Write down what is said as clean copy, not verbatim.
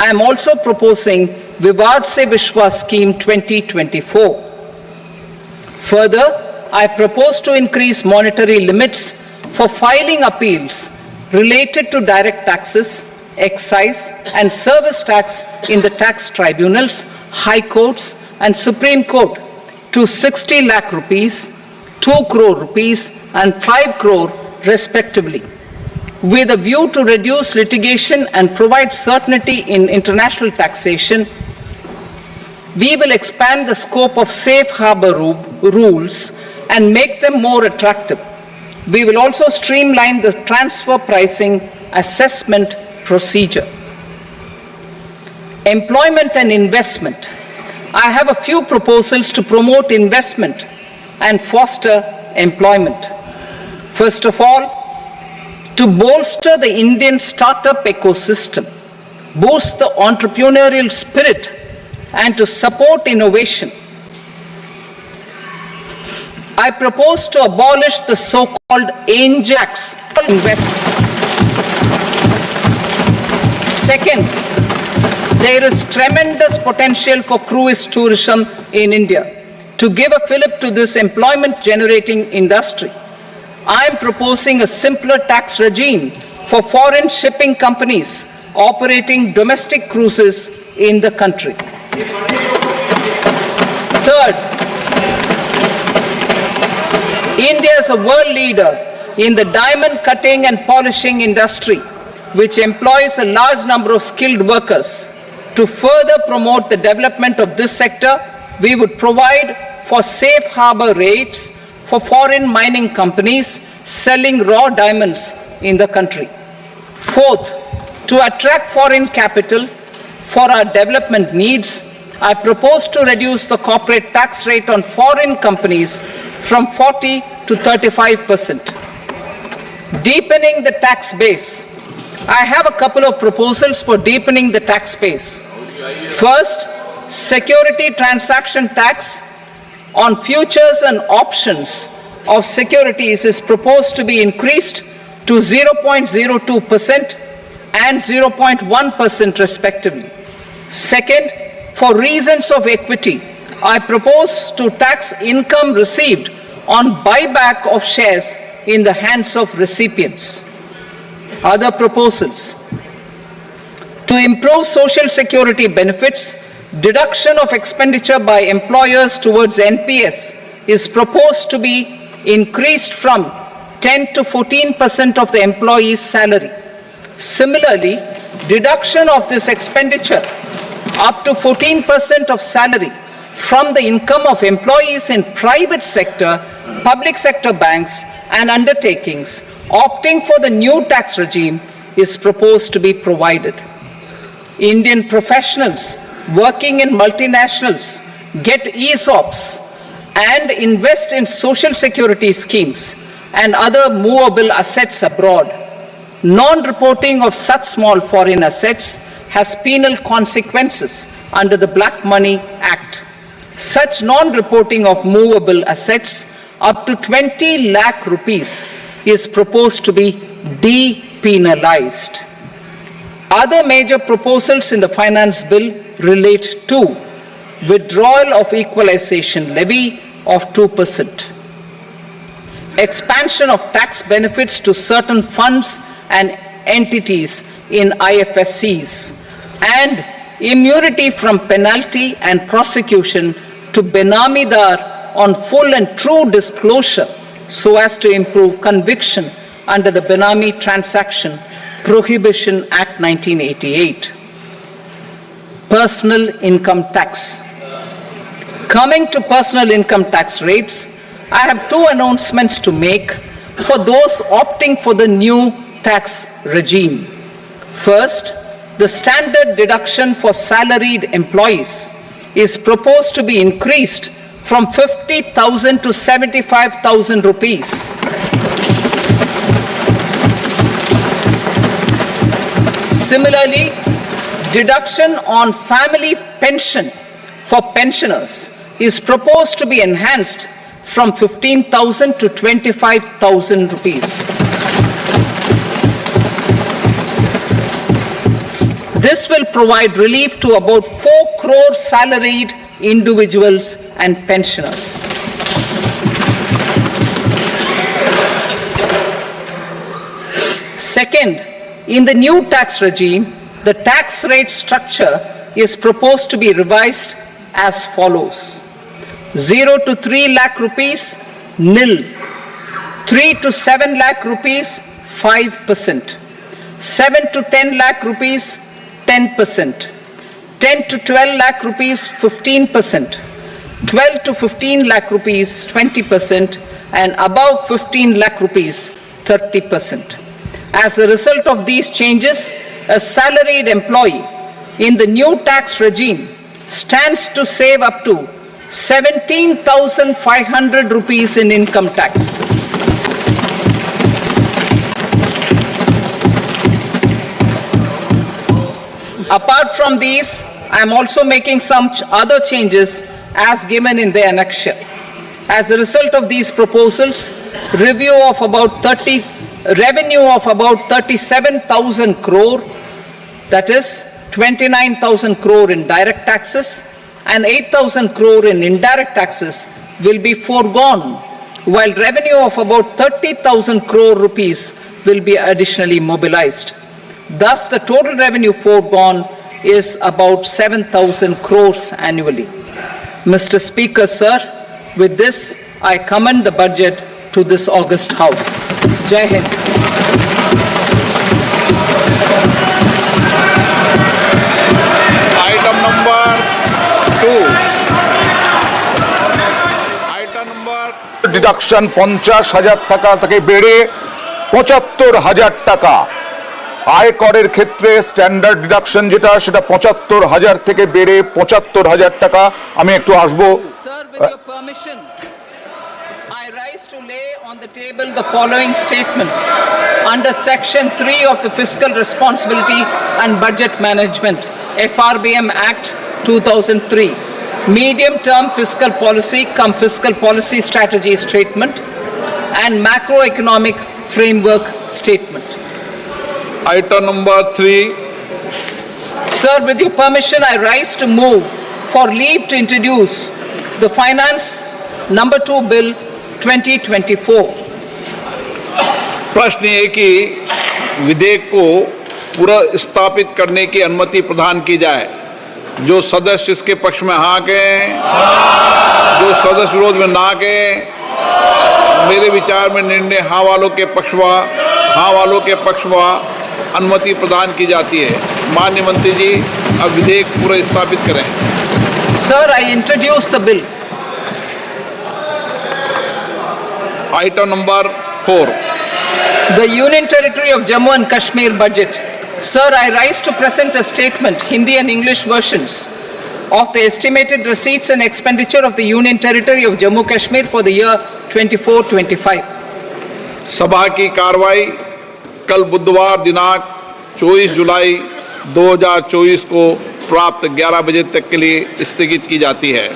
I am also proposing Vivad Se Vishwas Scheme 2024. Further, I propose to increase monetary limits for filing appeals related to direct taxes, excise and service tax in the tax tribunals, high courts and Supreme Court to 60 lakh rupees, 2 crore rupees and 5 crore respectively, with a view to reduce litigation and provide certainty in international taxation. We will expand the scope of safe harbor rules and make them more attractive. We will also streamline the transfer pricing assessment procedure. Employment and investment. I have a few proposals to promote investment and foster employment. First of all, to bolster the Indian startup ecosystem, boost the entrepreneurial spirit, and to support innovation, I propose to abolish the so-called ANJAX investment. Second, there is tremendous potential for cruise tourism in India. To give a fillip to this employment-generating industry, I am proposing a simpler tax regime for foreign shipping companies operating domestic cruises in the country. Third, India is a world leader in the diamond cutting and polishing industry, which employs a large number of skilled workers. To further promote the development of this sector, we would provide for safe harbor rates for foreign mining companies selling raw diamonds in the country. Fourth, to attract foreign capital for our development needs, I propose to reduce the corporate tax rate on foreign companies from 40 to 35%. Deepening the tax base. I have a couple of proposals for deepening the tax base. First, security transaction tax on futures and options of securities is proposed to be increased to 0.02% and 0.1% respectively. Second, for reasons of equity, I propose to tax income received on buyback of shares in the hands of recipients. Other proposals. To improve social security benefits, deduction of expenditure by employers towards NPS is proposed to be increased from 10 to 14% of the employee's salary. Similarly, deduction of this expenditure up to 14% of salary from the income of employees in private sector, public sector banks and undertakings opting for the new tax regime is proposed to be provided. Indian professionals working in multinationals get ESOPs and invest in social security schemes and other movable assets abroad. Non-reporting of such small foreign assets has penal consequences under the Black Money Act. Such non-reporting of movable assets up to 20 lakh rupees is proposed to be depenalized. Other major proposals in the finance bill relate to withdrawal of equalization levy of 2%, expansion of tax benefits to certain funds and entities in IFSCs, and immunity from penalty and prosecution to Benamidar on full and true disclosure so as to improve conviction under the Benami Transaction Prohibition Act 1988. Personal income tax. Coming to personal income tax rates, I have two announcements to make for those opting for the new tax regime. First, the standard deduction for salaried employees is proposed to be increased from 50,000 to 75,000 rupees. Similarly, deduction on family pension for pensioners is proposed to be enhanced from 15,000 to 25,000 rupees. This will provide relief to about 4 crore salaried individuals and pensioners. Second, in the new tax regime, the tax rate structure is proposed to be revised as follows. 0 to 3 lakh rupees, nil. 3 to 7 lakh rupees, 5%. 7 to 10 lakh rupees, 10%. 10 to 12 lakh rupees, 15%. 12 to 15 lakh rupees, 20%. And above 15 lakh rupees, 30%. As a result of these changes, a salaried employee in the new tax regime stands to save up to 17,500 rupees in income tax. Apart from these, I am also making some other changes as given in the annexure. As a result of these proposals, revenue of about 37,000 crore, that is 29,000 crore in direct taxes and 8,000 crore in indirect taxes will be foregone, while revenue of about 30,000 crore rupees will be additionally mobilized. Thus, the total revenue foregone is about 7,000 crores annually. Mr. Speaker, sir, with this, I commend the budget to this august House. Jai Hind. Item number 2. Item number deduction 50,000 টাকা থেকে বেড়ে 75,000 টাকা। আয়করের ক্ষেত্রে standard deduction যেটা সেটা 75,000 থেকে বেড়ে 75,000 টাকা। আমি একটু আসবো। Sir, with your permission, I rise to lay on the table the following statements under Section 3 of the Fiscal Responsibility and Budget Management, FRBM Act 2003, Medium-Term Fiscal Policy cum Fiscal Policy Strategy Statement and Macroeconomic Framework Statement. item number 3. Sir, with your permission, I rise to move for leave to introduce the Finance Number 2 Bill 2024. प्रश्न ये कि विधेयक को पुनर्स्थापित करने की अनुमति प्रदान की जाए। जो सदस्य इसके पक्ष में हाँ कहें, जो सदस्य विरोध में ना कहें। मेरे विचार में निर्णय हाँ वालों के पक्ष में अनुमति प्रदान की जाती है। माननीय मंत्री जी, अब विधेयक पुनर्स्थापित करें। Sir, I introduce the bill. Item number 4. The Union Territory of Jammu and Kashmir budget. Sir, I rise to present a statement, Hindi and English versions, of the estimated receipts and expenditure of the Union Territory of Jammu Kashmir for the year 24-25. सभा की कार्रवाई कल बुधवार दिनांक 24 जुलाई 2024 को प्राप्त 11 बजे तक के लिए स्थगित की जाती है।